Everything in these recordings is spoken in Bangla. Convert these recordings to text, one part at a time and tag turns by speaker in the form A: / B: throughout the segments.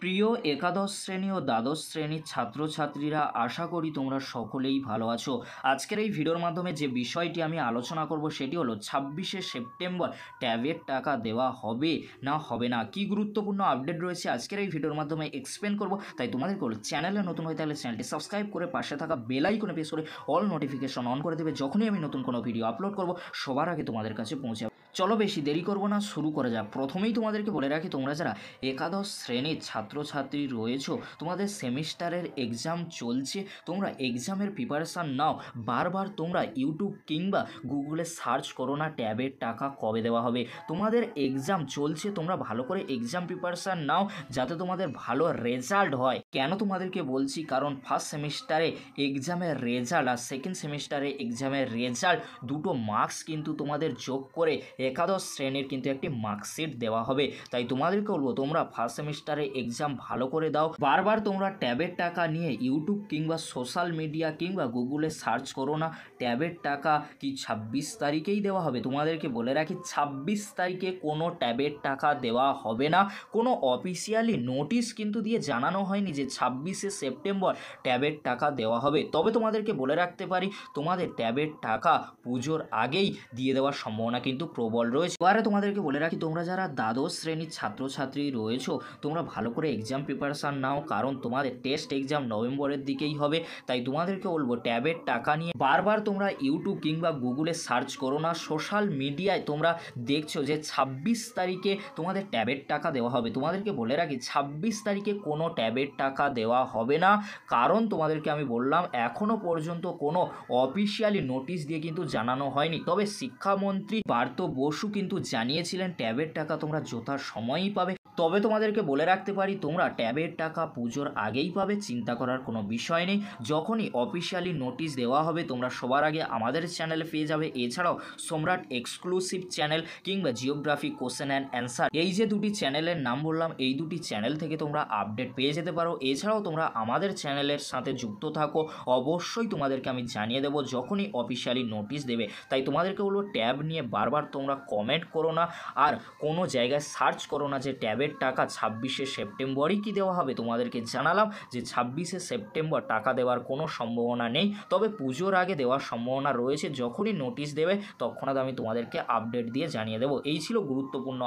A: প্রিয় একাদশ শ্রেণী ও দ্বাদশ শ্রেণীর ছাত্রছাত্রীরা, আশা করি তোমরা সকলেই ভালো আছো। আজকের এই ভিডিওর মাধ্যমে যে বিষয়টি আমি আলোচনা করব সেটি হলো 26শে সেপ্টেম্বর ট্যাবের টাকা দেওয়া হবে না হবে না, কি গুরুত্বপূর্ণ আপডেট রয়েছে আজকের এই ভিডিওর মাধ্যমে এক্সপ্লেন করব। তাই তোমাদের বলো, চ্যানেলে নতুন হয়ে থাকলে চ্যানেলটি সাবস্ক্রাইব করে পাশে থাকা বেল আইকনে প্রেস করে অল নোটিফিকেশন অন করে দেবে। যখনই আমি নতুন কোনো ভিডিও আপলোড করব সবার আগে তোমাদের কাছে পৌঁছাবে। চলো বেশি দেরি করবো না, শুরু করা যাক। প্রথমেই তোমাদেরকে বলে রাখি, তোমরা যারা একাদশ শ্রেণীর ছাত্রছাত্রী রয়েছো, তোমাদের সেমিস্টারের এক্সাম চলছে, তোমরা এক্সামের প্রিপারেশান নাও। বারবার তোমরা ইউটিউব কিংবা গুগলে সার্চ করো না ট্যাবের টাকা কবে দেওয়া হবে। তোমাদের এক্সাম চলছে, তোমরা ভালো করে এক্সাম প্রিপারেশান নাও যাতে তোমাদের ভালো রেজাল্ট হয়। কেন তোমাদেরকে বলছি, কারণ ফার্স্ট সেমিস্টারে এক্সামের রেজাল্ট আর সেকেন্ড সেমিস্টারে এক্সামের রেজাল্ট দুটো মার্কস কিন্তু তোমাদের যোগ করে একাদশ শ্রেণীর কিন্তু একটি মার্কশিট দেওয়া হবে। তাই তোমাদেরকে বলবো, তোমরা ফার্স্ট সেমিস্টারে এক্সাম ভালো করে দাও। বারবার তোমরা ট্যাবের টাকা নিয়ে ইউটিউব কিংবা সোশ্যাল মিডিয়া কিংবা গুগলে সার্চ করো না। ট্যাবের টাকা কি 26 তারিখেই দেওয়া হবে? তোমাদেরকে বলে রাখি, 26 তারিখে কোনো ট্যাবের টাকা দেওয়া হবে না। কোনো অফিসিয়ালি নোটিশ কিন্তু দিয়ে জানানো হয়নি যে 26শে সেপ্টেম্বর ট্যাবের টাকা দেওয়া হবে। তবে তোমাদেরকে বলে রাখতে পারি, তোমাদের ট্যাবের টাকা পুজোর আগেই দিয়ে দেওয়ার সম্ভাবনা কিন্তু প্রবল রয়েছে। এবারে তোমাদেরকে বলে রাখি, তোমরা যারা দ্বাদশ শ্রেণীর ছাত্রছাত্রী রয়েছো, তোমরা ভালো করে এক্সাম প্রিপারেশান নাও, কারণ তোমাদের টেস্ট এক্সাম নভেম্বরের দিকেই হবে। তাই তোমাদেরকে বলবো, ট্যাবের টাকা নিয়ে বারবার তোমরা ইউটিউব কিংবা গুগলে সার্চ করো না। সোশ্যাল মিডিয়ায় তোমরা দেখছো যে 26 তারিখে তোমাদের ট্যাবের টাকা দেওয়া হবে। তোমাদেরকে বলে রাখি, 26 তারিখে কোনো ট্যাবের টাকা দেওয়া হবে না, কারণ তোমাদেরকে আমি বললাম এখনও পর্যন্ত কোনো অফিসিয়ালি নোটিশ দিয়ে কিন্তু জানানো হয়নি। তবে শিক্ষামন্ত্রী পার্থ বসু কিন্তু জানিয়েছিলেন ট্যাবের টাকা তোমরা যথা সময়ই পাবে। তবে তোমাদেরকে বলে রাখতে পারি, তোমরা ট্যাবের টাকা পুজোর আগেই পাবে, চিন্তা করার কোনো বিষয় নেই। যখনই অফিসিয়ালি নোটিশ দেওয়া হবে তোমরা সবার আগে আমাদের চ্যানেলে পেয়ে যাবে। এছাড়াও সম্রাট এক্সক্লুসিভ চ্যানেল কিংবা জিওগ্রাফি কোশ্চেন অ্যান্ড অ্যান্সার, এই যে দুটি চ্যানেলের নাম বললাম, এই দুটি চ্যানেল থেকে তোমরা আপডেট পেয়ে যেতে পারো। এছাড়াও তোমরা আমাদের চ্যানেলের সাথে যুক্ত থাকো, অবশ্যই তোমাদেরকে আমি জানিয়ে দেবো যখনই অফিসিয়ালি নোটিশ দেবে। তাই তোমাদেরকে বলবো, ট্যাব নিয়ে বারবার তোমরা কমেন্ট করো না, আর কোনো জায়গায় সার্চ করো না যে ট্যাবের টাকা 26শে সেপ্টেম্বরই কি দেওয়া হবে। তোমাদেরকে জানালাম যে 26শে সেপ্টেম্বর টাকা দেওয়ার কোনো সম্ভাবনা নেই, তবে পুজোর আগে দেওয়ার সম্ভাবনা রয়েছে। যখনই নোটিশ দেবে তৎক্ষণাৎ আমি তোমাদেরকে আপডেট দিয়ে জানিয়ে দেবো। এই ছিল গুরুত্বপূর্ণ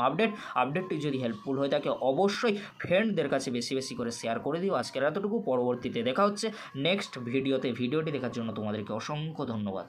A: আপডেটটি যদি হেল্পফুল হয়ে থাকে অবশ্যই ফ্রেন্ডদের কাছে বেশি বেশি করে শেয়ার করে দিও। আজকের এতটুকু, পরবর্তীতে দেখা হচ্ছে নেক্সট ভিডিওতে। ভিডিওটি দেখার জন্য তোমাদেরকে অসংখ্য ধন্যবাদ।